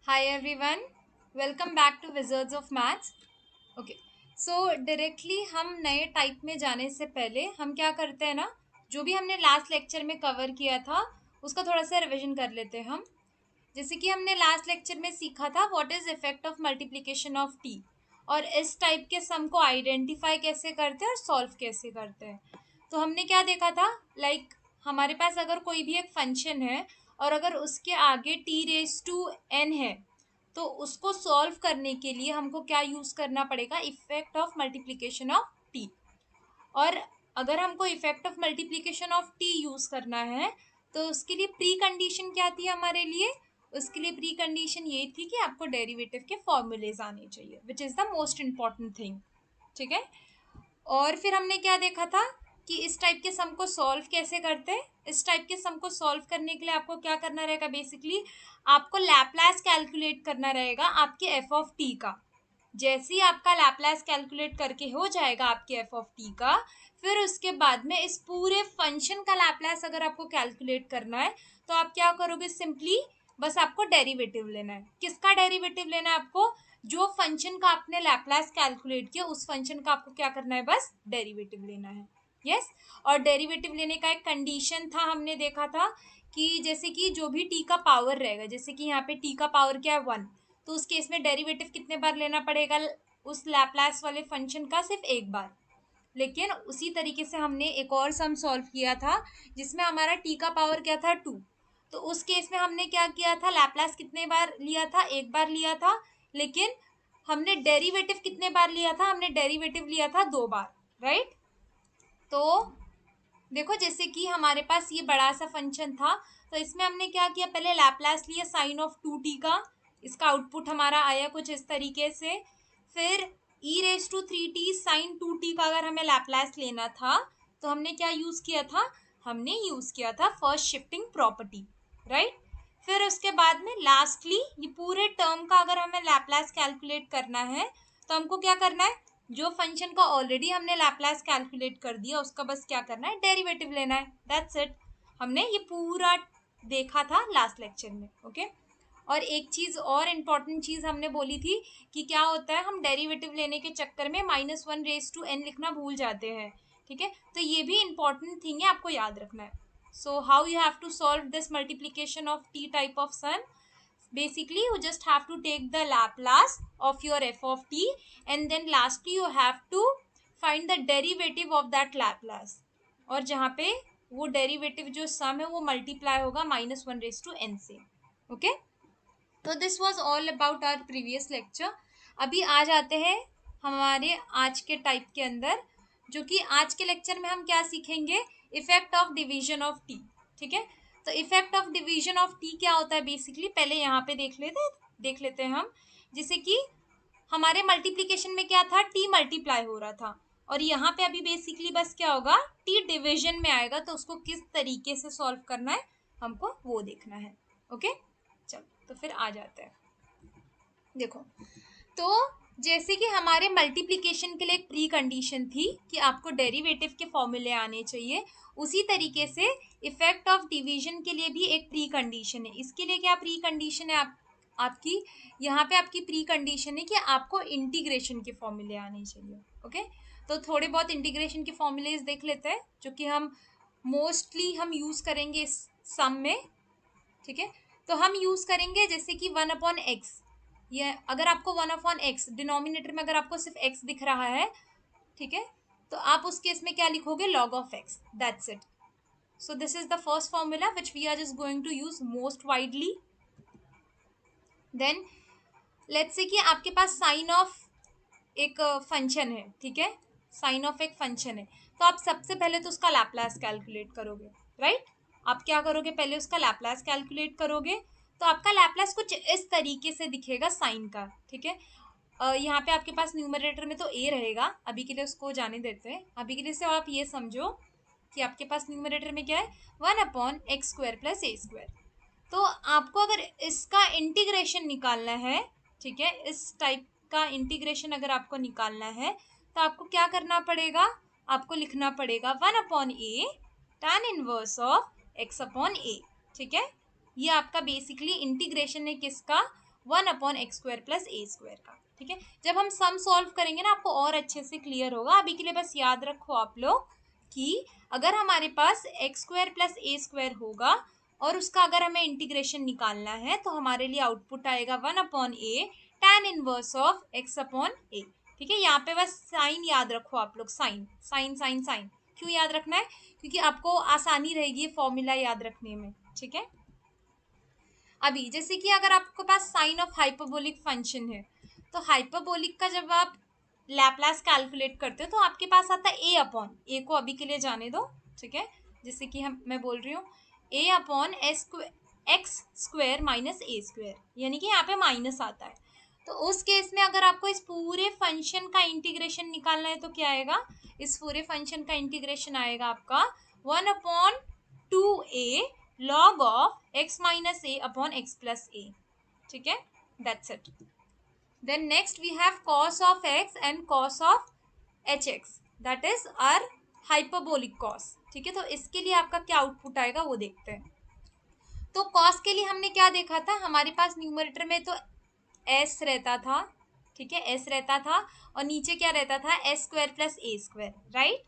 Hi everyone, welcome back to Wizards of Maths. Okay, so directly हम नए type में जाने से पहले हम क्या करते हैं ना, जो भी हमने लास्ट लेक्चर में कवर किया था उसका थोड़ा सा रिवीजन कर लेते हैं हम। जैसे कि हमने लास्ट लेक्चर में सीखा था what is effect of multiplication of T, और इस टाइप के सम को आइडेंटिफाई कैसे करते हैं और सॉल्व कैसे करते हैं। तो हमने क्या देखा था, हमारे पास अगर कोई भी एक फंक्शन है और अगर उसके आगे टी रेज टू एन है, तो उसको सॉल्व करने के लिए हमको क्या यूज करना पड़ेगा, effect of multiplication of T. और अगर हमको effect of multiplication of T use करना है तो उसके लिए प्री कंडीशन क्या थी हमारे लिए, उसके लिए प्री कंडीशन ये थी कि आपको डेरिवेटिव के फॉर्मूलेज आने चाहिए, which is the most important thing. ठीक है, और फिर हमने क्या देखा था कि इस टाइप के सम को सॉल्व कैसे करते हैं। इस टाइप के सम को सॉल्व करने के लिए आपको क्या करना रहेगा, बेसिकली आपको लैप्लास कैलकुलेट करना रहेगा आपके एफ ऑफ टी का। जैसे ही आपका लैप्लास कैलकुलेट करके हो जाएगा आपके एफ ऑफ टी का, फिर उसके बाद में इस पूरे फंक्शन का लैप्लास अगर आपको कैलकुलेट करना है तो आप क्या करोगे, सिंपली बस आपको डेरिवेटिव लेना है। किसका डेरिवेटिव लेना है आपको, जो फंक्शन का आपने लैप्लास कैलकुलेट किया उस फंक्शन का आपको क्या करना है, बस डेरिवेटिव लेना है। यस, और डेरिवेटिव लेने का एक कंडीशन था, हमने देखा था कि जैसे कि जो भी टी का पावर रहेगा, जैसे कि यहाँ पे टी का पावर क्या है 1, तो उस केस में डेरिवेटिव कितने बार लेना पड़ेगा उस लैप्लास वाले फंक्शन का, सिर्फ एक बार। लेकिन उसी तरीके से हमने एक और सम सॉल्व किया था जिसमें हमारा टी का पावर क्या था 2, तो उस केस में हमने क्या किया था, लैप्लास कितने बार लिया था, एक बार लिया था। लेकिन हमने डेरिवेटिव कितने बार लिया था, हमने डेरिवेटिव लिया था 2 बार, राइट। तो देखो, जैसे कि हमारे पास ये बड़ा सा फंक्शन था, तो इसमें हमने क्या किया, पहले लैप्लास लिया साइन ऑफ 2t का, इसका आउटपुट हमारा आया कुछ इस तरीके से। फिर ई raise to 3t sign 2t का अगर हमें लैप्लास लेना था तो हमने क्या यूज किया था, हमने यूज किया था फर्स्ट शिफ्टिंग प्रॉपर्टी, राइट। फिर उसके बाद में लास्टली ये पूरे टर्म का अगर हमें लैप्लास कैलकुलेट करना है तो हमको क्या करना है, जो फंक्शन का ऑलरेडी हमने लैप्लास कैलकुलेट कर दिया उसका बस क्या करना है, डेरिवेटिव लेना है, दैट्स इट। हमने ये पूरा देखा था लास्ट लेक्चर में। ओके, और एक चीज और इम्पॉर्टेंट चीज हमने बोली थी कि क्या होता है, हम डेरिवेटिव लेने के चक्कर में -1 रेज टू n लिखना भूल जाते हैं। ठीक है, तो ये भी इम्पॉर्टेंट थिंग है, आपको याद रखना है। So how you have to solve this multiplication of t type of sum, basically you just have to take the Laplace of your f of t, and then lastly you have to find the derivative of that Laplace, और जहाँ पे वो derivative जो सम है वो multiply होगा -1 raise to n से। Okay, तो this was all about our previous lecture. अभी आ जाते हैं हमारे आज के टाइप के अंदर, जो कि आज के लेक्चर में हम क्या सीखेंगे, effect of division of T. ठीक है, तो effect of division of t क्या होता है, बेसिकली पहले यहाँ पे देख लेते हैं हम। जैसे कि हमारे मल्टीप्लिकेशन में क्या था, टी मल्टीप्लाई हो रहा था, और यहाँ पे अभी बेसिकली बस क्या होगा, टी डिवीजन में आएगा, तो उसको किस तरीके से सॉल्व करना है हमको वो देखना है। ओके, चलो तो फिर आ जाते हैं। देखो, तो जैसे कि हमारे मल्टीप्लिकेशन के लिए एक प्री कंडीशन थी कि आपको डेरिवेटिव के फॉर्मूले आने चाहिए, उसी तरीके से इफेक्ट ऑफ डिवीजन के लिए भी एक प्री कंडीशन है। इसके लिए क्या प्री कंडीशन है, आपकी यहाँ पे आपकी प्री कंडीशन है कि आपको इंटीग्रेशन के फॉर्मूले आने चाहिए। ओके, तो थोड़े बहुत इंटीग्रेशन के फॉर्मूलेज देख लेते हैं जो कि हम मोस्टली हम यूज करेंगे इस सम में। ठीक है, तो हम यूज करेंगे जैसे कि 1/x, ये अगर आपको 1/x डिनोमिनेटर में अगर आपको सिर्फ x दिख रहा है, ठीक है, तो आप उस केस में क्या लिखोगे, log of x, that's it. So this is the first formula which we are just going to use most widely. Then let's say कि आपके पास साइन ऑफ एक फंक्शन है, ठीक है, साइन ऑफ एक फंक्शन है, तो आप सबसे पहले तो उसका लैप्लास कैलकुलेट करोगे, राइट। आप क्या करोगे, पहले उसका लैप्लास कैलकुलेट करोगे, तो आपका लैप्लास कुछ इस तरीके से दिखेगा साइन का। ठीक है, यहाँ पे आपके पास न्यूमरेटर में तो ए रहेगा, अभी के लिए उसको जाने देते हैं। अभी के लिए से आप ये समझो कि आपके पास न्यूमरेटर में क्या है, 1/x² + a²। तो आपको अगर इसका इंटीग्रेशन निकालना है, ठीक है, इस टाइप का इंटीग्रेशन अगर आपको निकालना है तो आपको क्या करना पड़ेगा, आपको लिखना पड़ेगा 1/a tan inverse of x/a। ठीक है, ये आपका बेसिकली इंटीग्रेशन है किसका, 1/x² प्लस a² का। ठीक है, जब हम सम सॉल्व करेंगे ना आपको और अच्छे से क्लियर होगा। अभी के लिए बस याद रखो आप लोग कि अगर हमारे पास x² प्लस a² होगा और उसका अगर हमें इंटीग्रेशन निकालना है तो हमारे लिए आउटपुट आएगा 1/a tan inverse of x/a। ठीक है, यहाँ पे बस साइन याद रखो आप लोग, साइन साइन साइन साइन। क्यों याद रखना है? क्योंकि आपको आसानी रहेगी फॉर्मूला याद रखने में। ठीक है, अभी जैसे कि अगर आपके पास साइन ऑफ हाइपरबोलिक फंक्शन है तो हाइपरबोलिक का जब आप लैप्लास कैलकुलेट करते हो तो आपके पास आता है a को अभी के लिए जाने दो। ठीक है, जैसे कि मैं बोल रही हूँ a/x² माइनस a², यानी कि यहाँ पे माइनस आता है। तो उस केस में अगर आपको इस पूरे फंक्शन का इंटीग्रेशन निकालना है तो क्या आएगा? इस पूरे फंक्शन का इंटीग्रेशन आएगा आपका 1/2a log of x minus a upon x plus a. ठीक है, that's it. Then next we have cos of x and cos of hx, that is our hyperbolic cos. ठीक है, तो इसके लिए आपका क्या आउटपुट आएगा वो देखते हैं। तो cos के लिए हमने क्या देखा था? हमारे पास न्यूमरेटर में तो s रहता था। ठीक है, s रहता था और नीचे क्या रहता था? s² plus a², right.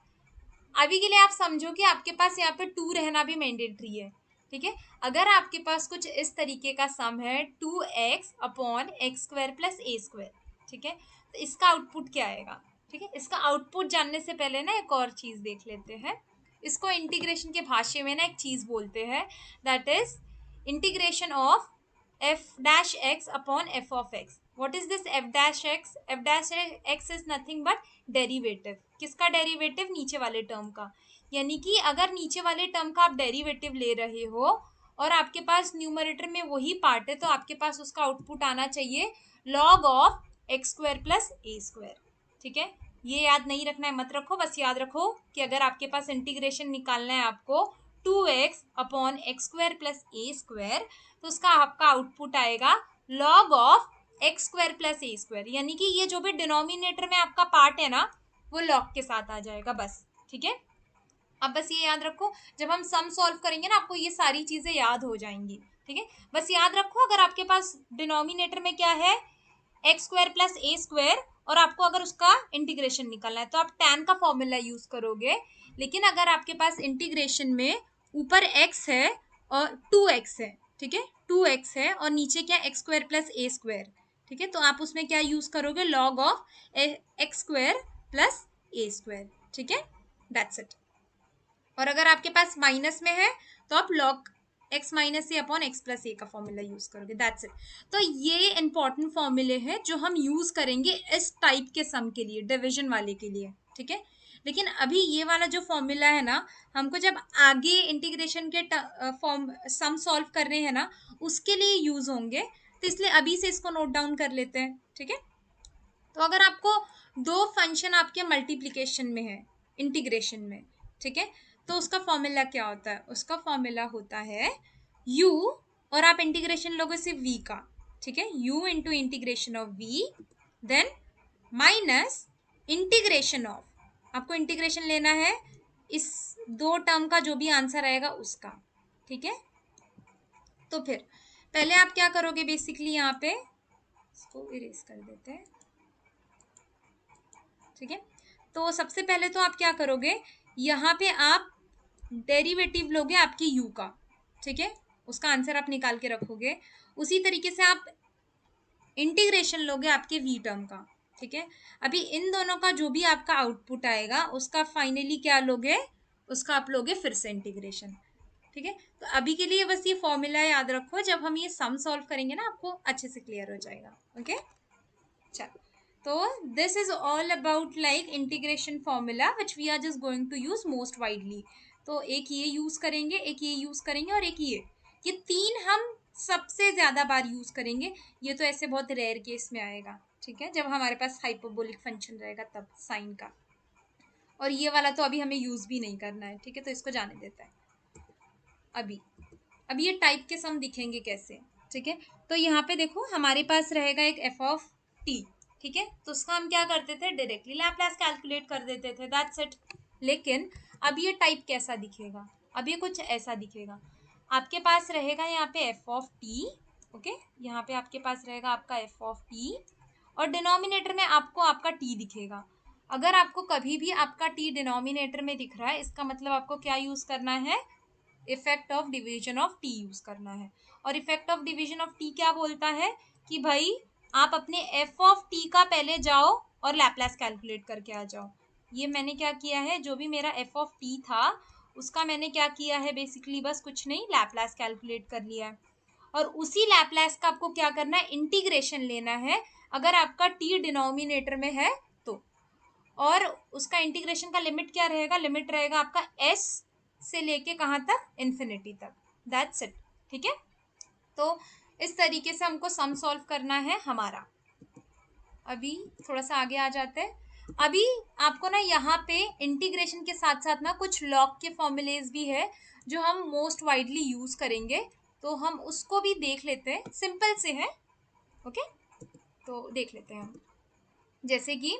अभी के लिए आप समझो कि आपके पास यहाँ पे 2 रहना भी मैंडेटरी है। ठीक है, अगर आपके पास कुछ इस तरीके का सम है 2x/x² प्लस a², ठीक है, तो इसका आउटपुट क्या आएगा? ठीक है, इसका आउटपुट जानने से पहले ना एक और चीज देख लेते हैं। इसको इंटीग्रेशन के भाषा में ना एक चीज बोलते हैं, that is integration of f' upon f of x. What is this f'? f' is nothing but derivative. किसका डेरिवेटिव? नीचे वाले टर्म का। यानी कि अगर नीचे वाले टर्म का आप डेरिवेटिव ले रहे हो और आपके पास न्यूमरेटर में वही पार्ट है तो आपके पास उसका आउटपुट आना चाहिए log of x² plus a²। ठीक है, ये याद नहीं रखना है, मत रखो, बस याद रखो कि अगर आपके पास इंटीग्रेशन निकालना है आपको 2x/x² प्लस a² तो उसका आपका आउटपुट आएगा log of x² plus a², यानी कि ये जो भी डिनोमिनेटर में आपका पार्ट है ना वो log के साथ आ जाएगा बस। ठीक है, अब बस ये याद रखो जब हम सम सॉल्व करेंगे ना आपको ये सारी चीजें याद हो जाएंगी। ठीक है, बस याद रखो अगर आपके पास डिनोमिनेटर में क्या है x² प्लस a² और आपको अगर उसका इंटीग्रेशन निकालना है तो आप tan का फॉर्मूला यूज करोगे, लेकिन अगर आपके पास इंटीग्रेशन में ऊपर x है और 2x है, ठीक है, 2x है और नीचे क्या x² प्लस a², ठीक है, तो आप उसमें क्या यूज करोगे? log of x² plus a²। ठीक है, दैट्स इट। और अगर आपके पास माइनस में है तो आप log x माइनस ए अपॉन x प्लस ए का फॉर्मूला यूज करोगे, दैट्स इट। तो ये इंपॉर्टेंट फॉर्मूले हैं जो हम यूज करेंगे इस टाइप के सम के लिए, डिवीजन वाले के लिए। ठीक है, लेकिन अभी ये वाला जो फॉर्मूला है ना हमको जब आगे इंटीग्रेशन के फॉर्म सम सॉल्व कर रहे हैं ना उसके लिए यूज होंगे, तो इसलिए अभी से इसको नोट डाउन कर लेते हैं। ठीक है, तो अगर आपको दो फंक्शन आपके मल्टीप्लिकेशन में है इंटीग्रेशन में, ठीक है, तो उसका फॉर्मूला क्या होता है? उसका फॉर्मूला होता है u और आप इंटीग्रेशन लोगे सिर्फ v का। ठीक है, u into integration of v then minus integration of, आपको इंटीग्रेशन लेना है इस दो टर्म का जो भी आंसर आएगा उसका। ठीक है, तो फिर पहले आप क्या करोगे? बेसिकली यहाँ पे इसको इरेज कर देते हैं। ठीक है, तो सबसे पहले तो आप क्या करोगे? यहाँ पे आप डेरिवेटिव लोगे आपकी u का। ठीक है, उसका आंसर आप निकाल के रखोगे। उसी तरीके से आप इंटीग्रेशन लोगे आपके v टर्म का। ठीक है, अभी इन दोनों का जो भी आपका आउटपुट आएगा उसका फाइनली क्या लोगे? उसका आप लोगे फिर से इंटीग्रेशन। ठीक है, तो अभी के लिए बस ये फॉर्मूला याद रखो, जब हम ये सम सॉल्व करेंगे ना आपको अच्छे से क्लियर हो जाएगा। ओके, चलो, तो this is all about like integration formula which we are just going to use most widely. तो एक ये यूज करेंगे, एक ये यूज करेंगे और एक ये तीन हम सबसे ज्यादा बार यूज करेंगे। ये तो ऐसे बहुत रेयर केस में आएगा। ठीक है, जब हमारे पास हाइपरबोलिक फंक्शन रहेगा तब साइन का, और ये वाला तो अभी हमें यूज भी नहीं करना है। ठीक है, तो इसको जाने देता है। अभी ये टाइप के सम दिखेंगे कैसे? ठीक है, तो यहाँ पे देखो हमारे पास रहेगा एक एफ ऑफ टी। ठीक है, तो उसका हम क्या करते थे? डायरेक्टली लैप्लास कैलकुलेट कर देते थे, दैट्स इट। लेकिन अब ये टाइप कैसा दिखेगा? अब ये कुछ ऐसा दिखेगा। आपके पास रहेगा यहाँ पे एफ ऑफ टी, ओके, यहाँ पे आपके पास रहेगा आपका एफ ऑफ टी और डिनोमिनेटर में आपको आपका टी दिखेगा। अगर आपको कभी भी आपका टी डिनोमिनेटर में दिख रहा है, इसका मतलब आपको क्या यूज करना है, effect of division of T use करना है। और effect of division of t क्या बोलता है कि भाई आप अपने एफ ऑफ टी का पहले जाओ और लैप्लास कैलकुलेट करके आ जाओ। ये मैंने क्या किया है, जो भी मेरा एफ ऑफ टी था उसका मैंने क्या किया है, बेसिकली बस कुछ नहीं, लैप्लास कैलकुलेट कर लिया है। और उसी लैप्लास का आपको क्या करना है, इंटीग्रेशन लेना है अगर आपका टी डिनोमिनेटर में है तो। और उसका इंटीग्रेशन का लिमिट क्या रहेगा, लिमिट रहेगा आपका एस से लेके कहाँ तक, इन्फिनिटी तक। That's it. ठीक है, तो इस तरीके से हमको सम सॉल्व करना है हमारा। अभी थोड़ा सा आगे आ जाते हैं। अभी आपको ना यहाँ पे इंटीग्रेशन के साथ साथ ना कुछ लॉग के फॉर्मूलेज भी है जो हम मोस्ट वाइडली यूज करेंगे, तो हम उसको भी देख लेते हैं, सिंपल से है। ओके, तो देख लेते हैं हम। जैसे कि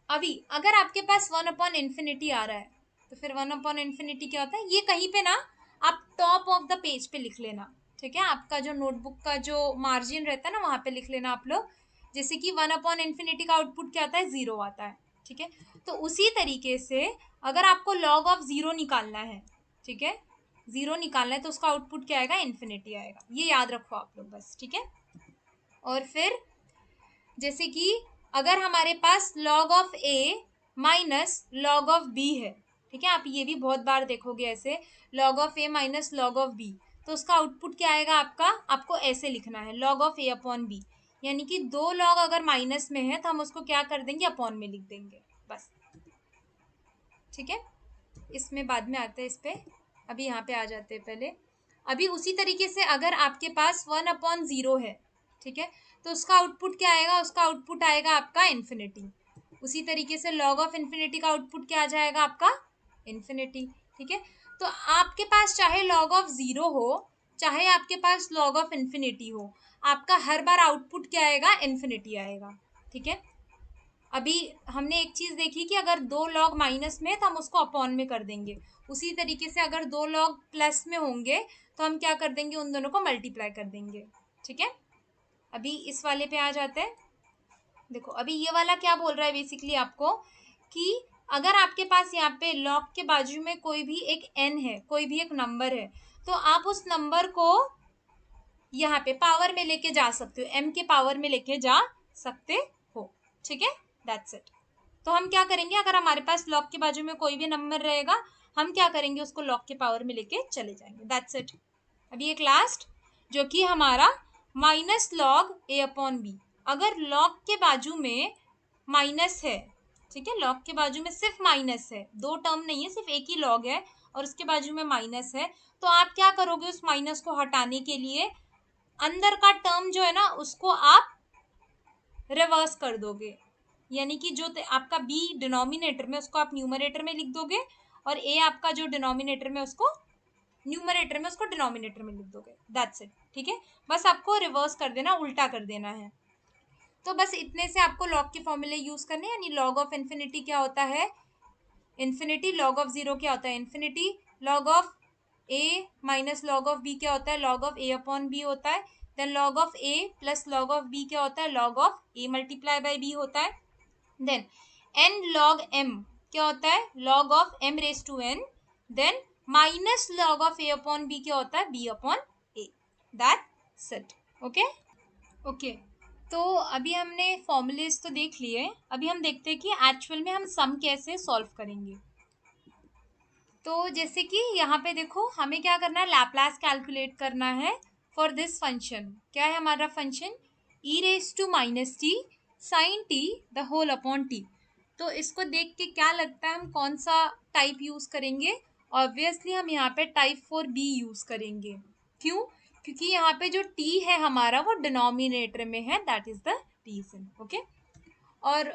अभी अगर आपके पास 1/∞ आ रहा है तो फिर 1/∞ क्या होता है, ये कहीं पे ना आप टॉप ऑफ द पेज पे लिख लेना। ठीक है, आपका जो नोटबुक का जो मार्जिन रहता है ना वहां पे लिख लेना आप लोग। जैसे कि 1/∞ का आउटपुट क्या आता है, 0 आता है। ठीक है, तो उसी तरीके से अगर आपको लॉग ऑफ 0 निकालना है, ठीक है, 0 निकालना है तो उसका आउटपुट क्या आएगा, इन्फिनिटी आएगा। ये याद रखो आप लोग बस। ठीक है, और फिर जैसे कि अगर हमारे पास log of a minus log of b है, ठीक है, आप ये भी बहुत बार देखोगे ऐसे, log of a minus log of b, तो उसका आउटपुट क्या आएगा आपका, आपको ऐसे लिखना है log of a upon b। यानी कि दो log अगर माइनस में है तो हम उसको क्या कर देंगे, अपॉन में लिख देंगे बस। ठीक है, इसमें बाद में आते हैं इस पे, अभी यहाँ पे आ जाते हैं पहले। अभी उसी तरीके से अगर आपके पास 1/0 है, ठीक है, तो उसका आउटपुट क्या आएगा, उसका आउटपुट आएगा आपका इन्फिनिटी। उसी तरीके से log ऑफ इन्फिनिटी का आउटपुट क्या आ जाएगा आपका, इन्फिनिटी। ठीक है, तो आपके पास चाहे log ऑफ 0 हो चाहे आपके पास log ऑफ इन्फिनिटी हो, आपका हर बार आउटपुट क्या आएगा, इन्फिनिटी आएगा। ठीक है, अभी हमने एक चीज देखी कि अगर दो लॉग माइनस में तो हम उसको अपॉन में कर देंगे, उसी तरीके से अगर दो लॉग प्लस में होंगे तो हम क्या कर देंगे, उन दोनों को मल्टीप्लाई कर देंगे। ठीक है, अभी इस वाले पे आ जाते हैं। देखो अभी ये वाला क्या बोल रहा है बेसिकली आपको, कि अगर आपके पास यहाँ पे लॉग के बाजू में कोई भी एक n है, कोई भी एक नंबर है, तो आप उस नंबर को यहाँ पे पावर में लेके जा सकते हो, m के पावर में लेके जा सकते हो। ठीक है, दैट्स इट। तो हम क्या करेंगे, अगर हमारे पास लॉग के बाजू में कोई भी नंबर रहेगा हम क्या करेंगे, उसको लॉग के पावर में लेके चले जाएंगे। That's it. अभी एक लास्ट जो कि हमारा minus log a upon b. अगर लॉग के बाजू में माइनस है, ठीक है, लॉग के बाजू में सिर्फ माइनस है, दो टर्म नहीं है, सिर्फ एक ही लॉग है और उसके बाजू में माइनस है, तो आप क्या करोगे, उस माइनस को हटाने के लिए अंदर का टर्म जो है ना उसको आप रिवर्स कर दोगे। यानी कि जो आपका b डिनोमिनेटर में उसको आप न्यूमरेटर में लिख दोगे और a आपका जो डिनोमिनेटर में उसको न्यूमरेटर में उसको डिनोमिनेटर में लिख दोगे। That's it. ठीक है, बस आपको रिवर्स कर देना, उल्टा कर देना है। तो बस इतने से आपको लॉग के फॉर्मूले यूज करने, यानी लॉग ऑफ इन्फिनिटी क्या होता है, इन्फिनिटी। लॉग ऑफ 0 क्या होता है, infinity. Log of a minus log of b क्या होता है, log of a upon b होता है। Then log of a plus log of b क्या होता है, log of a multiply by b होता है। देन n log m क्या होता है, log of m raise to n। Then minus log of a upon b क्या होता है, b upon a। That's it. Okay okay, तो अभी हमने फॉर्मूलेज तो देख लिए, अभी हम देखते हैं कि एक्चुअल में हम सम कैसे सॉल्व करेंगे। तो जैसे कि यहाँ पे देखो हमें क्या करना है, लैप्लास कैलकुलेट करना है फॉर दिस फंक्शन। क्या है हमारा function, e raise to minus T sine t the whole upon T. तो इसको देख के क्या लगता है हम कौन सा टाइप यूज करेंगे, ऑब्वियसली हम यहाँ पे टाइप 4b यूज करेंगे। क्यों, क्योंकि यहाँ पे जो t है हमारा वो डिनोमिनेटर में है, that is the reason. Okay, और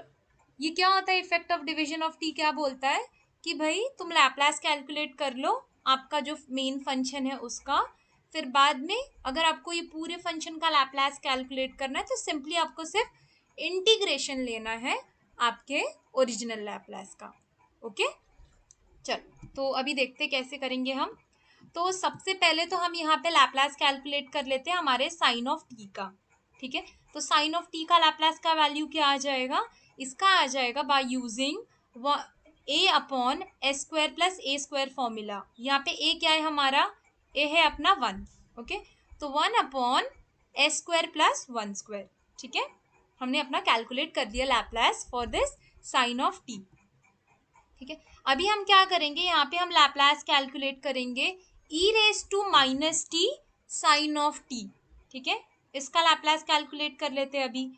ये क्या होता है, effect of division of t क्या बोलता है कि भाई तुम लैप्लास कैलकुलेट कर लो आपका जो मेन फंक्शन है उसका, फिर बाद में अगर आपको ये पूरे फंक्शन का लैप्लास कैलकुलेट करना है तो सिंपली आपको सिर्फ इंटीग्रेशन लेना है आपके ओरिजिनल लैप्लास का। ओके, चल तो अभी देखते कैसे करेंगे हम। तो सबसे पहले तो हम यहाँ पे लैप्लास कैलकुलेट कर लेते हैं हमारे साइन ऑफ टी का, ठीक है। तो साइन ऑफ टी का लैप्लास का वैल्यू क्या आ जाएगा, इसका आ जाएगा by using A upon S square plus A square formula. यहाँ पे ए क्या है हमारा, ए है अपना 1, ओके। तो 1 upon S square plus 1 square, ठीक है। हमने अपना कैलकुलेट कर दिया Laplace for this sine of T, ठीक है। अभी हम क्या करेंगे, यहाँ पे हम लैप्लास कैलकुलेट करेंगे E raise to minus T sine of T, ठीक है। इसका लैप्लास कैलकुलेट कर लेते हैं अभी।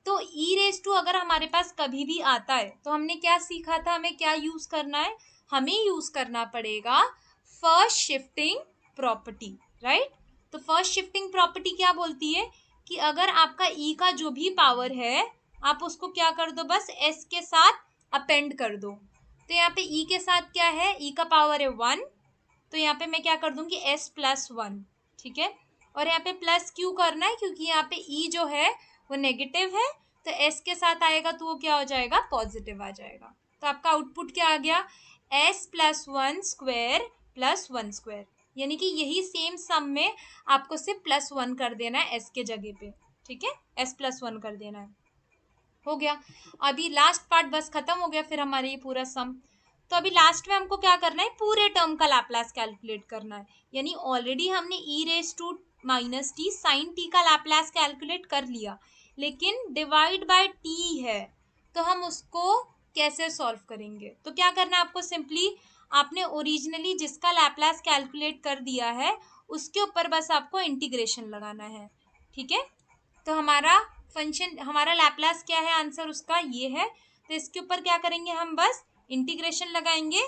तो ई रेस टू अगर हमारे पास कभी भी आता है तो हमने क्या सीखा था, हमें क्या यूज करना है, हमें यूज करना पड़ेगा फर्स्ट शिफ्टिंग प्रॉपर्टी, राइट। तो फर्स्ट शिफ्टिंग प्रॉपर्टी क्या बोलती है कि अगर आपका ई का जो भी पावर है आप उसको क्या कर दो, बस एस के साथ अपेंड कर दो। तो यहाँ पे ई के साथ क्या है, ई का पावर है 1, तो यहाँ पे मैं क्या कर दूंगी एस प्लस 1, ठीक है। और यहाँ पे प्लस क्यों करना है, क्योंकि यहाँ पे ई जो है वो नेगेटिव है, तो एस के साथ आएगा तो वो क्या हो जाएगा, पॉजिटिव आ जाएगा। तो आपका आउटपुट क्या आ गया, S plus 1 square plus 1 square, यानी कि यही सेम सम में आपको सिर्फ प्लस 1 कर देना है एस के जगह पे, ठीक है। एस प्लस 1 कर देना है, हो गया। अभी लास्ट पार्ट बस खत्म हो गया फिर हमारे ये पूरा सम। तो अभी लास्ट में हमको क्या करना है, पूरे टर्म का लैप्लास कैलकुलेट करना है। यानी ऑलरेडी हमने E raise to minus T sine T का लैप्लास कैलकुलेट कर लिया, लेकिन डिवाइड बाय टी है तो हम उसको कैसे सॉल्व करेंगे। तो क्या करना है आपको, सिंपली आपने ओरिजिनली जिसका लैप्लास कैलकुलेट कर दिया है उसके ऊपर बस आपको इंटीग्रेशन लगाना है, ठीक है। तो हमारा फंक्शन, हमारा लैप्लास क्या है, आंसर उसका ये है। तो इसके ऊपर क्या करेंगे, हम बस इंटीग्रेशन लगाएंगे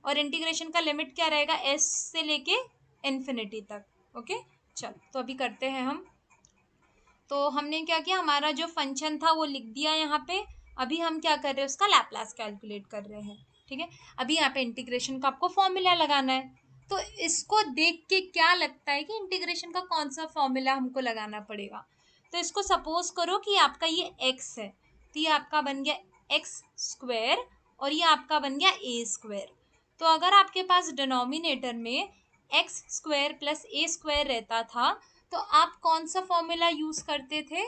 और इंटीग्रेशन का लिमिट क्या रहेगा, एस से लेके इन्फिनिटी तक, ओके। चल तो अभी करते हैं हम। तो हमने क्या किया, हमारा जो फंक्शन था वो लिख दिया यहाँ पे। अभी हम क्या कर रहे हैं, उसका लैप्लास कैलकुलेट कर रहे हैं, ठीक है। अभी यहाँ पे इंटीग्रेशन का आपको फॉर्मूला लगाना है। तो इसको देख के क्या लगता है कि इंटीग्रेशन का कौन सा फॉर्मूला हमको लगाना पड़ेगा। तो इसको सपोज करो कि आपका ये x है, तो ये आपका बन गया एक्स स्क्वायर और ये आपका बन गया ए स्क्वायर। तो अगर आपके पास डिनोमिनेटर में एक्स स्क्वायर प्लस ए स्क्वायर रहता था तो आप कौन सा फॉर्मूला यूज करते थे,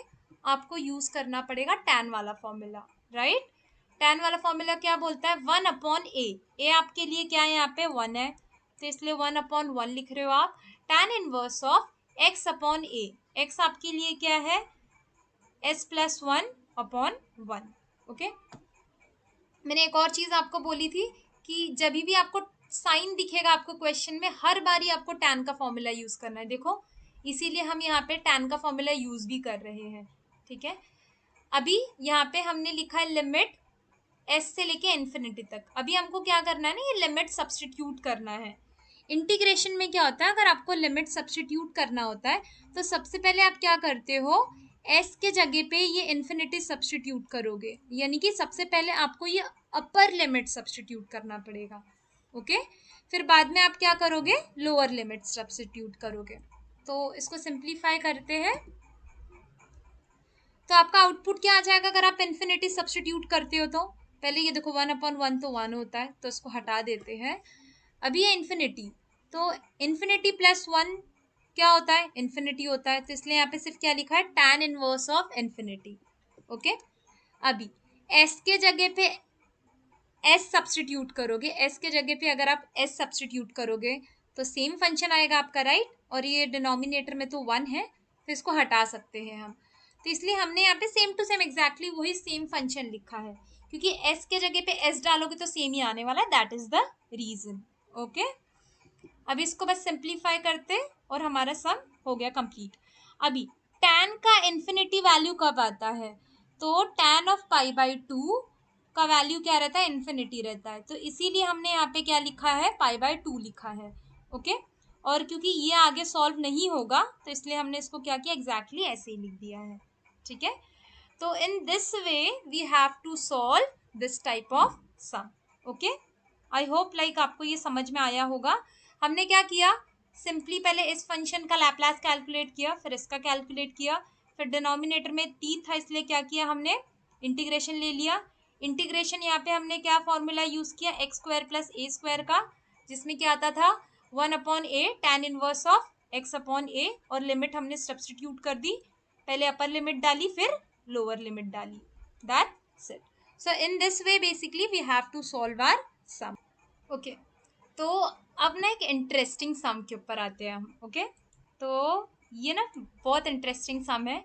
आपको यूज करना पड़ेगा टैन वाला फॉर्मूला, राइट। टैन वाला फॉर्मूला क्या बोलता है, 1 अपॉन ए आपके लिए क्या है, यहाँ पे 1 है तो इसलिए 1 अपॉन 1 लिख रहे हो आप। Tan inverse of x upon A, x आपके लिए क्या है, एस प्लस 1 अपॉन 1, ओके। मैंने एक और चीज आपको बोली थी कि जब भी आपको साइन दिखेगा आपको क्वेश्चन में, हर बारी आपको टैन का फॉर्मूला यूज करना है, देखो इसीलिए हम यहाँ पे टैन का फॉर्मूला यूज भी कर रहे हैं, ठीक है। अभी यहाँ पे हमने लिखा है लिमिट एस से लेके इन्फिनिटी तक। अभी हमको क्या करना है ना, ये लिमिट सब्स्टिट्यूट करना है। इंटीग्रेशन में क्या होता है, अगर आपको लिमिट सब्स्टिट्यूट करना होता है तो सबसे पहले आप क्या करते हो, एस के जगह पे ये इन्फिनिटी सब्स्टिट्यूट करोगे, यानी कि सबसे पहले आपको ये अपर लिमिट सब्स्टिट्यूट करना पड़ेगा, ओके। फिर बाद में आप क्या करोगे, लोअर लिमिट सब्स्टिट्यूट करोगे। तो इसको सिंप्लीफाई करते हैं तो आपका आउटपुट क्या आ जाएगा, अगर आप इन्फिनिटी सब्स्टिट्यूट करते हो तो पहले ये देखो 1 अपॉन 1 तो 1 होता है तो इसको हटा देते हैं। अभी ये इन्फिनिटी, तो इन्फिनिटी प्लस 1 क्या होता है, इन्फिनिटी होता है, तो इसलिए यहाँ पे सिर्फ क्या लिखा है, tan inverse of infinity, okay. अभी एस के जगह पे एस सब्स्टिट्यूट करोगे, एस के जगह पे अगर आप एस सब्स्टिट्यूट करोगे तो सेम फंक्शन आएगा आपका, राइट। और ये डिनोमिनेटर में तो 1 है तो इसको हटा सकते हैं हम। तो इसलिए हमने यहाँ पे सेम टू सेम एग्जैक्टली वही सेम फंक्शन लिखा है, क्योंकि एस के जगह पे एस डालोगे तो सेम ही आने वाला है, that is the reason, okay. अब इसको बस सिंप्लीफाई करते और हमारा सम हो गया कंप्लीट। अभी tan का इन्फिनिटी वैल्यू कब आता है, तो tan ऑफ पाई बाई 2 का वैल्यू क्या रहता है, इन्फिनिटी रहता है, तो इसीलिए हमने यहाँ पे क्या लिखा है, पाई बाई 2 लिखा है, ओके। और क्योंकि ये आगे सॉल्व नहीं होगा तो इसलिए हमने इसको क्या किया, एग्जैक्टली ऐसे ही लिख दिया है, ठीक है। तो in this way we have to solve this type of sum, okay. I hope like आपको ये समझ में आया होगा। हमने क्या किया, सिंपली पहले इस फंक्शन का लैप्लास कैलकुलेट किया, फिर इसका कैलकुलेट किया, फिर डिनोमिनेटर में टी था इसलिए क्या किया हमने, इंटीग्रेशन ले लिया। इंटीग्रेशन यहाँ पे हमने क्या फॉर्मूला यूज किया, एक्स स्क्वायर प्लस ए स्क्वायर का, जिसमें क्या आता था 1/a tan inverse of x upon a, और लिमिट हमने सब्सटीट्यूट कर दी, पहले अपर लिमिट डाली फिर लोअर लिमिट डाली, that's it. So in this way basically we have to solve our sum. Okay, तो अब ना एक इंटरेस्टिंग सम के ऊपर आते हैं हम. ओके, तो ये ना बहुत इंटरेस्टिंग सम है.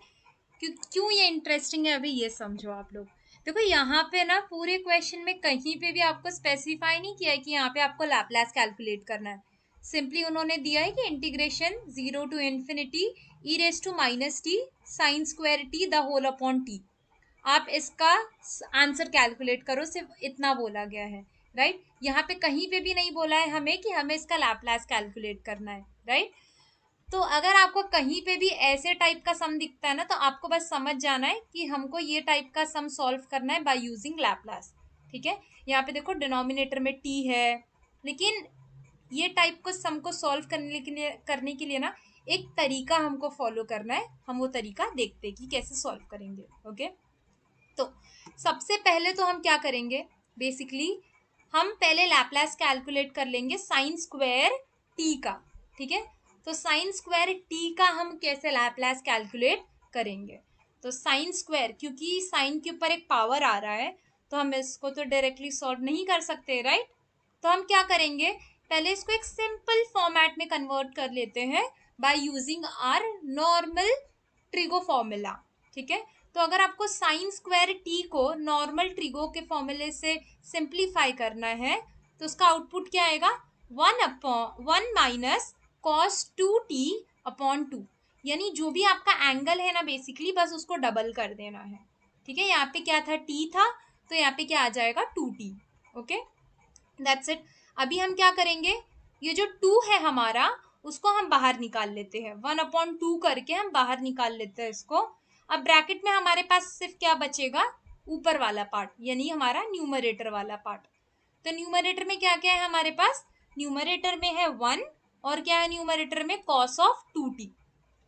क्यों ये इंटरेस्टिंग है अभी ये समझो आप लोग. देखो यहाँ पे ना पूरे क्वेश्चन में कहीं पे भी आपको स्पेसिफाई नहीं किया है कि यहाँ पे आपको लैपलास कैलकुलेट करना है. सिंपली उन्होंने दिया है कि integration 0 to infinity e raised to minus t sin square t the whole upon t. आप इसका आंसर कैलकुलेट करो, सिर्फ इतना बोला गया है, राइट. यहाँ पे कहीं पे भी नहीं बोला है हमें कि हमें इसका लैपलास कैलकुलेट करना है, राइट. तो अगर आपको कहीं पे भी ऐसे टाइप का सम दिखता है ना, तो आपको बस समझ जाना है कि हमको ये टाइप का सम सॉल्व करना है बाय यूजिंग लैपलास. ठीक है, यहाँ पे देखो डिनोमिनेटर में t है, लेकिन ये टाइप को सम को सॉल्व करने के लिए ना एक तरीका हमको फॉलो करना है. हम वो तरीका देखते हैं कि कैसे सॉल्व करेंगे. ओके, तो सबसे पहले तो हम क्या करेंगे, बेसिकली हम पहले लैपलास कैलकुलेट कर लेंगे साइन स्क्वायर टी का. ठीक है, तो साइन स्क्वायर टी का हम कैसे लैपलास कैलकुलेट करेंगे. तो साइन स्क्वायर, क्योंकि साइन के ऊपर एक पावर आ रहा है, तो हम इसको तो डायरेक्टली सॉल्व नहीं कर सकते, राइट. तो हम क्या करेंगे, पहले इसको एक सिंपल फॉर्मेट में कन्वर्ट कर लेते हैं by using our normal trigo formula. ठीक है, तो अगर आपको साइन स्क्वायर टी को नॉर्मल ट्रिगो के फॉर्मूले से सिंप्लीफाई करना है, तो उसका आउटपुट क्या आएगा, 1 माइनस कॉस 2t अपॉन 2. यानी जो भी आपका एंगल है ना, बेसिकली बस उसको डबल कर देना है. ठीक है, यहाँ पे क्या था, t था, तो यहाँ पे क्या आ जाएगा 2t. Okay, that's it. अभी हम क्या करेंगे, ये जो 2 है हमारा, उसको हम बाहर निकाल लेते हैं. 1/2 करके हम बाहर निकाल लेते हैं इसको. अब ब्रैकेट में हमारे पास सिर्फ क्या बचेगा, ऊपर वाला पार्ट, यानी हमारा न्यूमरेटर वाला पार्ट. तो न्यूमरेटर में क्या क्या है हमारे पास, न्यूमरेटर में है 1, और क्या है न्यूमरेटर में, कॉस ऑफ 2t.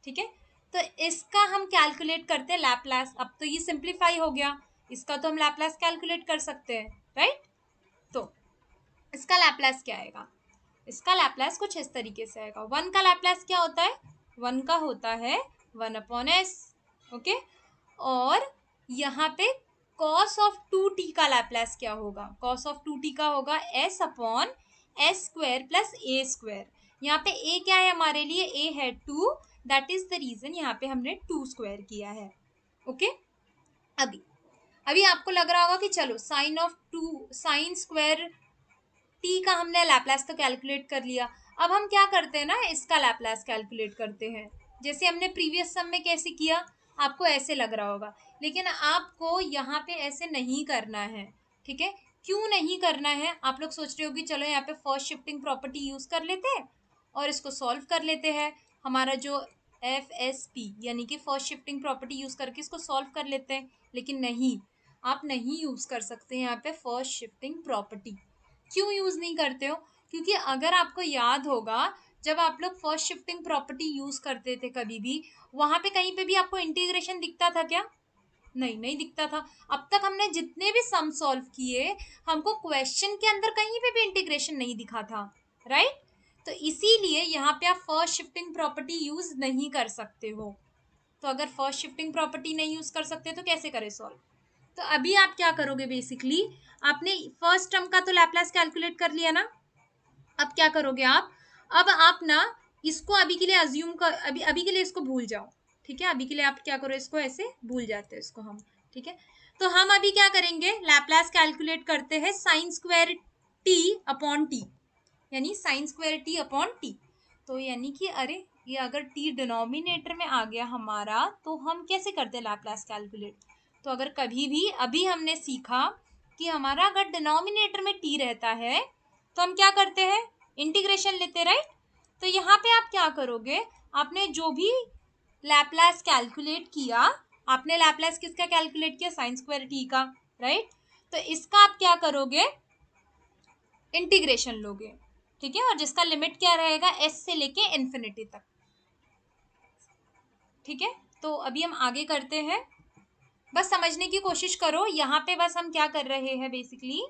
ठीक है, तो इसका हम कैलकुलेट करते हैं लैपलास. अब तो ये सिंप्लीफाई हो गया, इसका तो हम लैपलास कैलकुलेट कर सकते हैं, राइट. तो इसका लैपलास क्या आएगा, इसका लैपलास कुछ इस तरीके से आएगा. 1 का लैपलास क्या होता है, 1 का होता है 1/s. ओके, और यहाँ पे cos ऑफ 2t का लैपलास क्या होगा, cos ऑफ 2t का होगा s upon S square plus ए स्क्वायर. यहाँ पे a क्या है हमारे लिए, a है 2, दैट इज द रीजन यहाँ पे हमने 2 स्क्वायर किया है. ओके, अभी आपको लग रहा होगा कि चलो साइन स्क्वायर t का हमने लैपलास तो कैलकुलेट कर लिया, अब हम क्या करते हैं ना, इसका लैपलास कैलकुलेट करते हैं. जैसे हमने प्रीवियस सम में कैसे किया, आपको ऐसे लग रहा होगा, लेकिन आपको यहाँ पे ऐसे नहीं करना है. ठीक है, क्यों नहीं करना है, आप लोग सोच रहे हो कि चलो यहाँ पे फर्स्ट शिफ्टिंग प्रॉपर्टी यूज कर लेते हैं और इसको सॉल्व कर लेते हैं, हमारा जो FSP यानी कि फर्स्ट शिफ्टिंग प्रॉपर्टी यूज करके इसको सॉल्व कर लेते हैं. लेकिन नहीं, आप नहीं यूज कर सकते यहाँ पे फर्स्ट शिफ्टिंग प्रॉपर्टी. क्यों यूज नहीं करते हो, क्योंकि अगर आपको याद होगा, जब आप लोग फर्स्ट शिफ्टिंग प्रॉपर्टी यूज करते थे कभी भी, वहां पे कहीं पे भी आपको इंटीग्रेशन दिखता था क्या, नहीं दिखता था. अब तक हमने जितने भी सम सॉल्व किए, हमको क्वेश्चन के अंदर कहीं पे भी इंटीग्रेशन नहीं दिखा था, राइट. तो इसीलिए यहाँ पे आप फर्स्ट शिफ्टिंग प्रॉपर्टी यूज नहीं कर सकते हो. तो अगर फर्स्ट शिफ्टिंग प्रॉपर्टी नहीं यूज कर सकते तो कैसे करें सॉल्व. तो अभी आप क्या करोगे, बेसिकली आपने फर्स्ट टर्म का तो लैपलास कैलकुलेट कर लिया ना, अब क्या करोगे आप, अब आप ना इसको अभी के लिए अज्यूम कर, अभी के लिए इसको भूल जाओ. ठीक है, अभी के लिए आप क्या करो, इसको ऐसे भूल जाते हैं इसको हम. ठीक है, तो हम अभी क्या करेंगे, लैपलास कैलकुलेट करते हैं sine square T upon T, यानी sine square T upon T. तो यानी कि अरे ये अगर टी डिनोमिनेटर में आ गया हमारा, तो हम कैसे करते हैं लैपलास कैलकुलेट. तो अगर कभी भी, अभी हमने सीखा कि हमारा अगर डिनोमिनेटर में टी रहता है तो हम क्या करते हैं, इंटीग्रेशन लेते, राइट. तो यहाँ पे आप क्या करोगे, आपने जो भी लैपलास कैलकुलेट किया, आपने लैपलास किसका कैलकुलेट किया, साइन स्क्वायर टी का, राइट. तो इसका आप क्या करोगे, इंटीग्रेशन लोगे. ठीक है, और जिसका लिमिट क्या रहेगा, एस से लेके इन्फिनिटी तक. ठीक है, तो अभी हम आगे करते हैं, बस समझने की कोशिश करो. यहाँ पे बस हम क्या कर रहे हैं, बेसिकली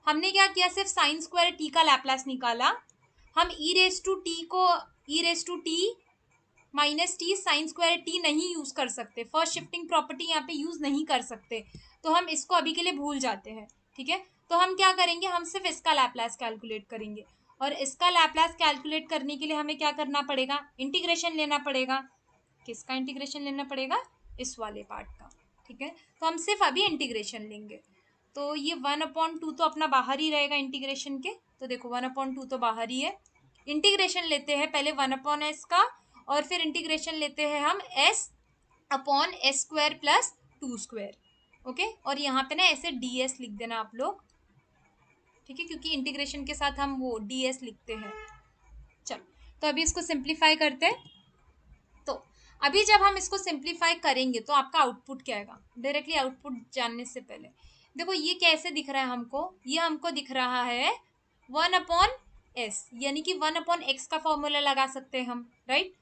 हमने क्या किया, सिर्फ साइन स्क्वायर टी का लैपलास निकाला, हम E raise to T minus T sine square T नहीं यूज कर सकते, फर्स्ट शिफ्टिंग प्रॉपर्टी यहाँ पे यूज नहीं कर सकते, तो हम इसको अभी के लिए भूल जाते हैं। ठीक है, तो हम क्या करेंगे, हम सिर्फ इसका लैप्लास कैलकुलेट करेंगे, और इसका लैप्लास कैलकुलेट करने के लिए हमें क्या करना पड़ेगा, इंटीग्रेशन लेना पड़ेगा। किसका इंटीग्रेशन लेना पड़ेगा, इस वाले पार्ट का। ठीक है, तो हम सिर्फ अभी इंटीग्रेशन लेंगे, तो ये 1/2 तो अपना बाहर ही रहेगा इंटीग्रेशन के, तो देखो 1/2 तो बाहर ही है। इंटीग्रेशन लेते हैं पहले 1/s का, और फिर इंटीग्रेशन लेते हैं हम s/s² प्लस 2²। ओके, और यहाँ पे ना ऐसे ds लिख देना आप लोग, ठीक है, क्योंकि इंटीग्रेशन के साथ हम वो ds लिखते हैं। चलो, तो अभी इसको सिंप्लीफाई करते हैं। तो अभी जब हम इसको सिंप्लीफाई करेंगे तो आपका आउटपुट क्या आएगा, डायरेक्टली आउटपुट जानने से पहले देखो ये कैसे दिख रहा है हमको, ये हमको दिख रहा है 1/s, यानी कि 1/x का फॉर्मूला लगा सकते हैं हम, राइट।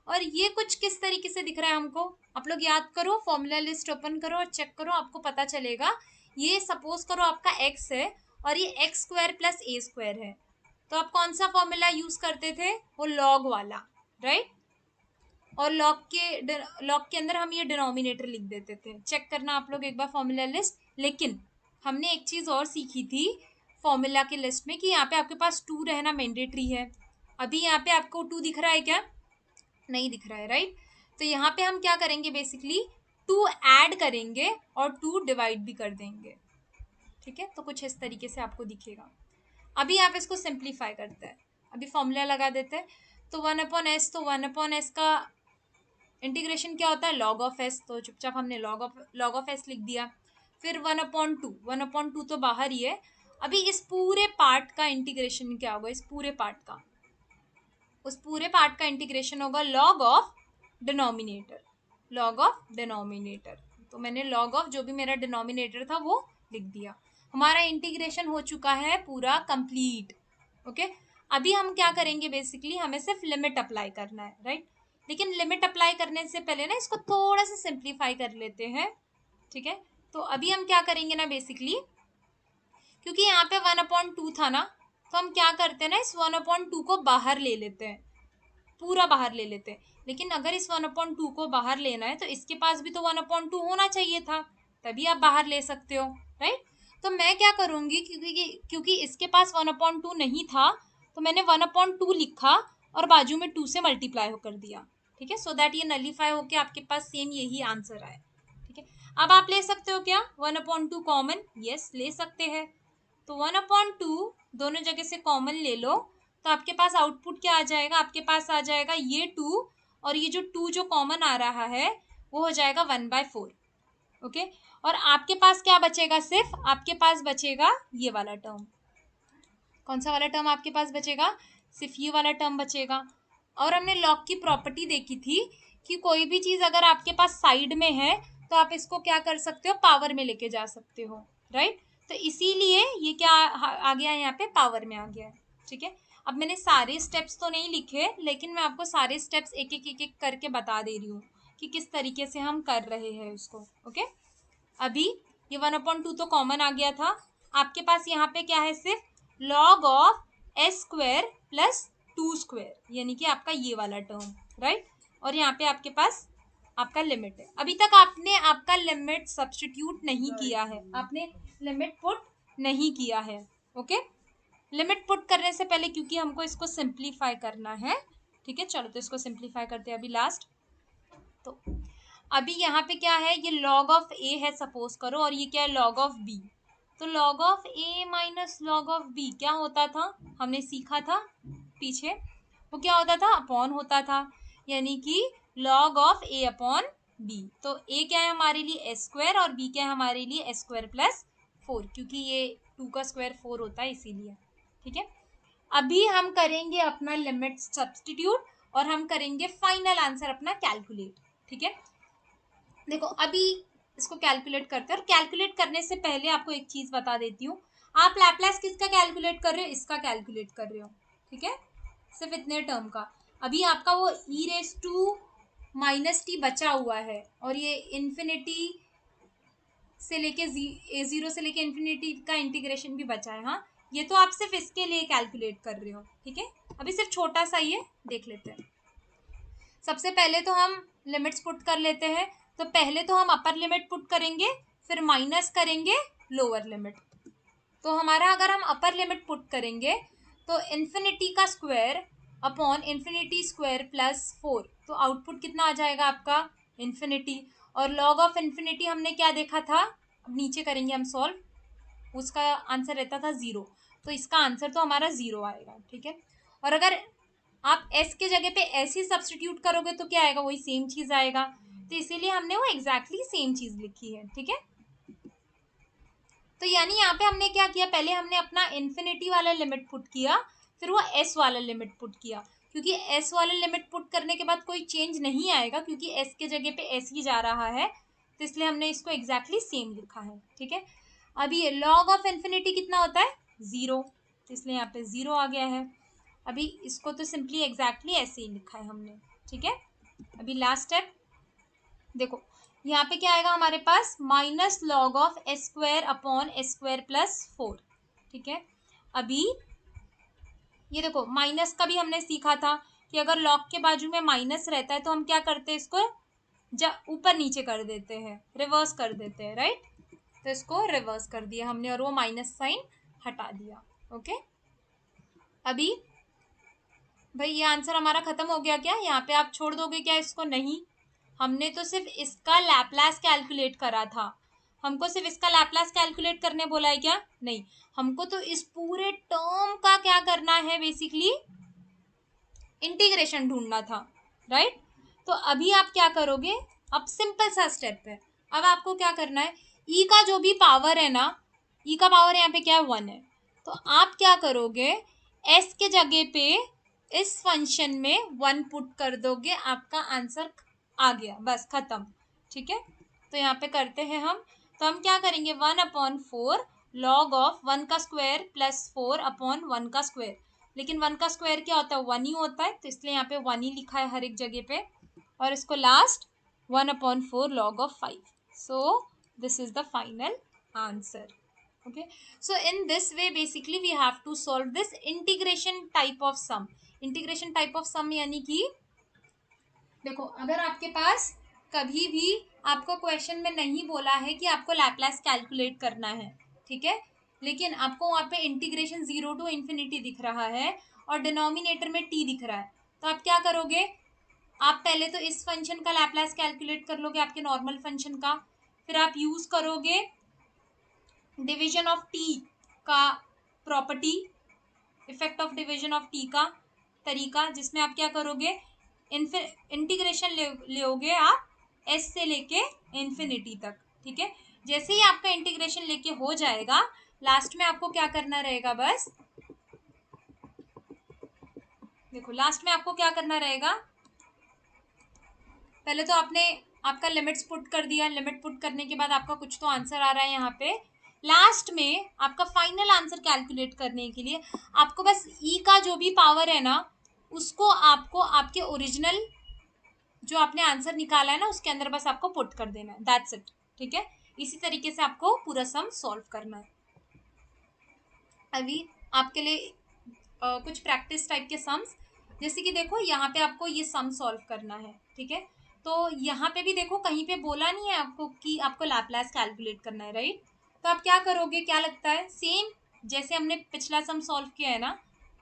और ये कुछ किस तरीके से दिख रहा है हमको, आप लोग याद करो, फॉर्मूला लिस्ट ओपन करो और चेक करो, आपको पता चलेगा। ये सपोज करो आपका x है और ये x² प्लस a² है, तो आप कौन सा फॉर्मूला यूज करते थे, वो लॉग वाला, राइट। और लॉग के अंदर हम ये डिनोमिनेटर लिख देते थे। चेक करना आप लोग एक बार फॉर्मूला लिस्ट। लेकिन हमने एक चीज और सीखी थी फॉर्मूला की लिस्ट में, कि यहाँ पे आपके पास 2 रहना मैंडेटरी है। अभी यहाँ पे आपको 2 दिख रहा है क्या, नहीं दिख रहा है, राइट। तो यहाँ पे हम क्या करेंगे, बेसिकली 2 ऐड करेंगे और 2 डिवाइड भी कर देंगे। ठीक है, तो कुछ इस तरीके से आपको दिखेगा। अभी आप इसको सिंप्लीफाई करते हैं, अभी फॉर्मूला लगा देते हैं। तो 1/s, तो 1/s का इंटीग्रेशन क्या होता है, लॉग ऑफ एस, तो चुपचाप हमने लॉग ऑफ एस लिख दिया। फिर 1/2 तो बाहर ही है। अभी इस पूरे पार्ट का इंटीग्रेशन क्या होगा, इस पूरे पार्ट का, उस पूरे पार्ट का इंटीग्रेशन होगा log of denominator, log of denominator. तो मैंने लॉग ऑफ जो भी मेरा डिनोमिनेटर था वो लिख दिया। हमारा इंटीग्रेशन हो चुका है पूरा कंप्लीट। ओके, अभी हम क्या करेंगे, बेसिकली हमें सिर्फ लिमिट अप्लाई करना है, राइट। लेकिन लिमिट अप्लाई करने से पहले ना इसको थोड़ा सा सिंप्लीफाई कर लेते हैं। ठीक है, तो अभी हम क्या करेंगे ना, बेसिकली क्योंकि यहाँ पे 1/2 था ना, तो हम क्या करते हैं ना, इस 1/2 को बाहर ले लेते हैं, पूरा बाहर ले लेते हैं। लेकिन अगर इस 1/2 को बाहर लेना है तो इसके पास भी तो 1/2 होना चाहिए था, तभी आप बाहर ले सकते हो, राइट। तो मैं क्या करूंगी, क्योंकि इसके पास 1/2 नहीं था, तो मैंने 1/2 लिखा और बाजू में 2 से मल्टीप्लाई कर दिया। ठीक है, सो दैट ये नलीफाई होके आपके पास सेम यही आंसर आए। ठीक है, अब आप ले सकते हो क्या 1/2 कॉमन, यस ले सकते हैं। तो 1/2 दोनों जगह से कॉमन ले लो, तो आपके पास आउटपुट क्या आ जाएगा, आपके पास आ जाएगा ये 2, और ये जो 2 जो कॉमन आ रहा है वो हो जाएगा 1/4। ओके, और आपके पास क्या बचेगा, सिर्फ आपके पास बचेगा ये वाला टर्म। कौन सा वाला टर्म आपके पास बचेगा, सिर्फ ये वाला टर्म बचेगा। और हमने लॉग की प्रॉपर्टी देखी थी कि कोई भी चीज अगर आपके पास साइड में है तो आप इसको क्या कर सकते हो, पावर में लेके जा सकते हो, राइट। तो इसीलिए ये क्या आ गया है, यहाँ पे पावर में आ गया है। ठीक है, अब मैंने सारे स्टेप्स तो नहीं लिखे, लेकिन मैं आपको सारे स्टेप्स एक एक करके बता दे रही हूँ कि किस तरीके से हम कर रहे हैं उसको। ओके, अभी ये 1/2 तो कॉमन आ गया था, आपके पास यहाँ पे क्या है, सिर्फ लॉग ऑफ s² प्लस 2², यानी कि आपका ये वाला टर्म, राइट। और यहाँ पे आपके पास आपका लिमिट है। अभी तक आपने आपका लिमिट सब्स्टिट्यूट नहीं किया है, आपने लिमिट पुट नहीं किया है। ओके, लिमिट पुट करने से पहले, क्योंकि हमको इसको सिंप्लीफाई करना है। ठीक है, चलो तो इसको सिंप्लीफाई करते हैं अभी लास्ट। तो अभी यहाँ पे क्या है, ये लॉग ऑफ ए है सपोज करो, और ये क्या है, लॉग ऑफ बी। तो log of a minus log of b क्या होता था, हमने सीखा था पीछे, वो क्या होता था, अपॉन होता था, यानी कि log of a upon b. तो ए क्या है हमारे लिए s² और बी क्या है हमारे लिए s² प्लस 4, क्योंकि ये 2 का स्क्वायर 4 होता है इसीलिए। ठीक है, अभी हम करेंगे अपना लिमिट सब्स्टिट्यूट और हम करेंगे फाइनल आंसर अपना कैलकुलेट। ठीक है, देखो अभी इसको कैलकुलेट करते हैं, और कैलकुलेट करने से पहले आपको एक चीज बता देती हूँ, आप लैप्लास किसका कैलकुलेट कर रहे हो, इसका कैलकुलेट कर रहे हो। ठीक है, सिर्फ इतने टर्म का। अभी आपका वो e⁻⁻t बचा हुआ है, और ये इन्फिनिटी से लेके a0 से लेके इन्फिनिटी का इंटीग्रेशन भी बचा है। हाँ, ये तो आप सिर्फ इसके लिए कैलकुलेट कर रहे हो। ठीक है, अभी सिर्फ छोटा सा ये देख लेते हैं। सबसे पहले तो हम लिमिट्स पुट कर लेते हैं। तो पहले तो हम अपर लिमिट पुट करेंगे, फिर माइनस करेंगे लोअर लिमिट। तो हमारा अगर हम अपर लिमिट पुट करेंगे तो इन्फिनिटी का square upon infinity square plus 4, तो आउटपुट कितना आ जाएगा आपका इन्फिनिटी। और लॉग ऑफ इन्फिनिटी हमने क्या देखा था, अब नीचे करेंगे हम सॉल्व, उसका आंसर रहता था 0, तो इसका आंसर तो हमारा 0 आएगा। ठीक है, और अगर आप s के जगह पे s ही सब्सटीट्यूट करोगे तो क्या आएगा, वही सेम चीज आएगा। तो इसीलिए हमने वो एग्जैक्टली सेम चीज लिखी है। ठीक है, तो यानी यहाँ पे हमने क्या किया, पहले हमने अपना इन्फिनिटी वाला लिमिट पुट किया, फिर वो s वाला लिमिट पुट किया, क्योंकि s वाला लिमिट पुट करने के बाद कोई चेंज नहीं आएगा, क्योंकि s के जगह पे s ही जा रहा है, तो इसलिए हमने इसको एग्जैक्टली सेम लिखा है। ठीक है, अभी लॉग ऑफ इन्फिनिटी कितना होता है 0, तो इसलिए यहाँ पे 0 आ गया है। अभी इसको तो सिंपली एग्जैक्टली ऐसे ही लिखा है हमने। ठीक है, अभी लास्ट स्टेप देखो, यहाँ पे क्या आएगा हमारे पास, minus log of S square upon S square plus 4। ठीक है, अभी ये देखो माइनस का भी हमने सीखा था कि अगर लॉग के बाजू में माइनस रहता है तो हम क्या करते हैं, इसको ऊपर नीचे कर देते हैं, रिवर्स कर देते हैं, राइट। तो इसको रिवर्स कर दिया हमने और वो माइनस साइन हटा दिया। ओके, अभी भाई ये आंसर हमारा खत्म हो गया क्या, यहाँ पे आप छोड़ दोगे क्या इसको, नहीं, हमने तो सिर्फ इसका लैप्लास कैलकुलेट करा था, हमको सिर्फ इसका लैप्लास कैलकुलेट करने बोला है क्या, नहीं, हमको तो इस पूरे टर्म का क्या करना है, बेसिकली इंटीग्रेशन ढूंढना था, राइट। तो अभी आप क्या करोगे, अब सिंपल सा स्टेप है, अब आपको क्या करना है, ई का जो भी पावर है ना, ई का पावर यहाँ पे क्या है 1 है, तो आप क्या करोगे, एस के जगह पे इस फंक्शन में 1 पुट कर दोगे, आपका आंसर आ गया, बस खत्म। ठीक है, तो यहाँ पे करते हैं हम, तो हम क्या करेंगे 1/4 लॉग ऑफ 1 का स्क्वायर प्लस 4/1 का स्क्वायर, लेकिन 1 का स्क्वायर क्या होता है 1 ही होता है, तो इसलिए यहाँ पे 1 ही लिखा है हर एक जगह पे, और इसको last 1/4 log of 5. So this is the final answer. Okay, so in this way basically we have to solve this integration type of sum. Integration type of sum यानी कि देखो, अगर आपके पास कभी भी आपको क्वेश्चन में नहीं बोला है कि आपको लैप्लास कैलकुलेट करना है, ठीक है, लेकिन आपको वहाँ पे इंटीग्रेशन 0 to इन्फिनिटी दिख रहा है और डिनोमिनेटर में t दिख रहा है, तो आप क्या करोगे, आप पहले तो इस फंक्शन का लैप्लास कैलकुलेट कर लोगे, आपके नॉर्मल फंक्शन का, फिर आप यूज करोगे डिवीजन ऑफ टी का property, effect of division of T का तरीका, जिसमें आप क्या करोगे, इंटीग्रेशन लोगे आप एस से लेके इन्फिनिटी तक। ठीक है, जैसे ही आपका इंटीग्रेशन लेके हो जाएगा, लास्ट में आपको क्या करना रहेगा, बस देखो लास्ट में आपको क्या करना रहेगा, पहले तो आपका लिमिट्स पुट कर दिया, लिमिट पुट करने के बाद आपका कुछ तो आंसर आ रहा है यहाँ पे, लास्ट में आपका फाइनल आंसर कैलकुलेट करने के लिए आपको बस ई का जो भी पावर है ना, उसको आपको आपके ओरिजिनल जो आपने आंसर निकाला है ना उसके अंदर बस आपको पुट कर देना है, दैट्स इट। ठीक है, इसी तरीके से आपको पूरा सम सॉल्व करना है। अभी आपके लिए कुछ प्रैक्टिस टाइप के सम्स, जैसे कि देखो यहाँ पे आपको ये सम सॉल्व करना है। ठीक है, तो यहाँ पे भी देखो कहीं पे बोला नहीं है आपको कि आपको लैप्लास कैलकुलेट करना है, राइट। तो आप क्या करोगे, क्या लगता है, सेम जैसे हमने पिछला सम सॉल्व किया है ना,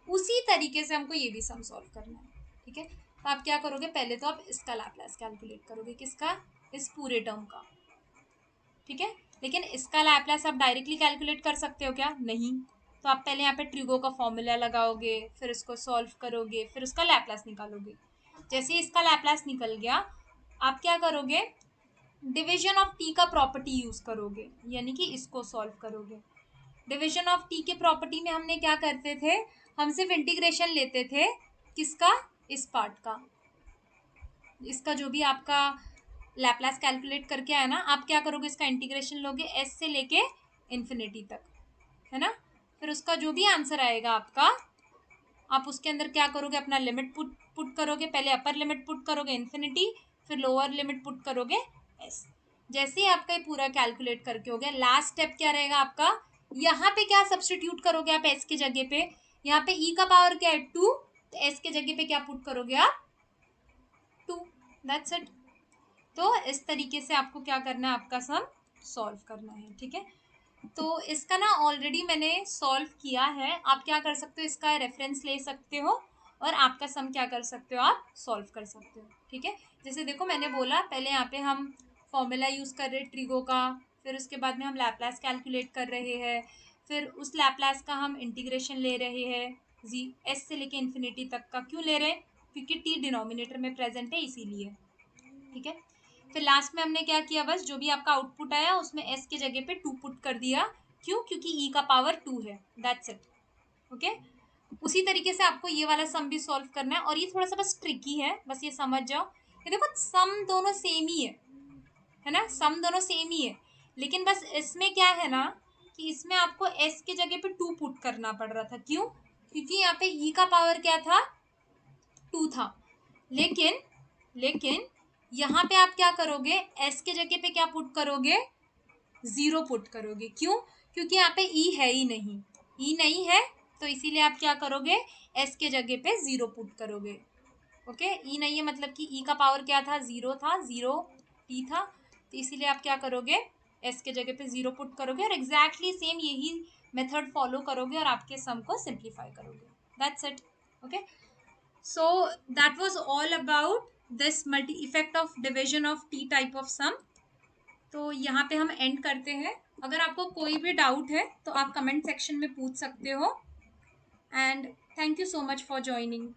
उसी तरीके से हमको ये भी सम सॉल्व करना है। ठीक है, तो आप क्या करोगे, पहले तो आप इसका लैप्लास कैलकुलेट करोगे, किसका, इस पूरे टर्म का। ठीक है, लेकिन इसका लैप्लास आप डायरेक्टली कैलकुलेट कर सकते हो क्या, नहीं, तो आप पहले यहाँ पे ट्रिगो का फॉर्मूला लगाओगे, फिर इसको सॉल्व करोगे, फिर उसका लैप्लास निकालोगे। जैसे ही इसका लैप्लास निकल गया, आप क्या करोगे, डिवीजन ऑफ टी का प्रॉपर्टी यूज करोगे, यानी कि इसको सॉल्व करोगे। डिवीजन ऑफ टी के प्रॉपर्टी में हमने क्या करते थे, हम सिर्फ इंटीग्रेशन लेते थे, किसका, इस पार्ट का, इसका जो भी आपका लैप्लास कैलकुलेट करके आया ना, आप क्या करोगे, इसका इंटीग्रेशन लोगे एस से लेके इन्फिनिटी तक, है ना, फिर उसका जो भी आंसर आएगा आपका, आप उसके अंदर क्या करोगे, अपना लिमिट पुट करोगे, पहले अपर लिमिट पुट करोगे इन्फिनिटी, फिर लोअर लिमिट पुट करोगे एस। जैसे ही आपका ये पूरा कैलकुलेट करके हो गया, लास्ट स्टेप क्या रहेगा आपका, यहाँ पे क्या सब्सटीट्यूट करोगे आप एस की जगह पे, यहाँ पे ई का पावर क्या है 2, तो एस के जगह पे क्या पुट करोगे आप, 2, दैट्स इट। तो इस तरीके से आपको क्या करना है, आपका सम सॉल्व करना है, ठीक है। तो इसका ना ऑलरेडी मैंने सॉल्व किया है, आप क्या कर सकते हो, इसका रेफरेंस ले सकते हो और आपका सम क्या कर सकते हो, आप सॉल्व कर सकते हो, ठीक है। जैसे देखो मैंने बोला पहले यहाँ पे हम फॉर्मूला यूज़ कर रहे हैं ट्रिगो का, फिर उसके बाद में हम लैप्लास कैलकुलेट कर रहे हैं, फिर उस लैप्लास का हम इंटीग्रेशन ले रहे हैं जी एस से लेके इन्फिनिटी तक का। क्यों ले रहे हैं, क्योंकि टी डिनोमिनेटर में प्रेजेंट है इसीलिए, ठीक है। फिर लास्ट में हमने क्या किया, बस जो भी आपका आउटपुट आया उसमें एस के जगह पे 2 पुट कर दिया। क्यों, क्योंकि ई का पावर 2 है, दैट्स इट, ओके। उसी तरीके से आपको ये वाला सम भी सॉल्व करना है, और ये थोड़ा सा बस ट्रिकी है, बस ये समझ जाओ। ये देखो सम दोनों सेम ही है ना, सम दोनों सेम ही है, लेकिन बस इसमें क्या है ना कि इसमें आपको एस के जगह पे 2 पुट करना पड़ रहा था। क्यों, क्योंकि यहाँ पे ई का पावर क्या था, 2 था। लेकिन लेकिन यहाँ पे आप क्या करोगे, एस के जगह पे क्या पुट करोगे, 0 पुट करोगे। क्यों, क्योंकि यहाँ पे ई है ही नहीं, ई नहीं है, तो इसीलिए आप क्या करोगे, एस के जगह पे 0 पुट करोगे, ओके। ई नहीं है मतलब कि ई का पावर क्या था, 0 था, 0 टी था, तो इसीलिए आप क्या करोगे, एस के जगह पे 0 पुट करोगे और एग्जैक्टली सेम यही मेथड फॉलो करोगे और आपके सम को सिंप्लीफाई करोगे, that's it, okay. So that was all about this multi effect of division of t type of sum. तो यहाँ पे हम एंड करते हैं। अगर आपको कोई भी डाउट है तो आप कमेंट सेक्शन में पूछ सकते हो, and thank you so much for joining.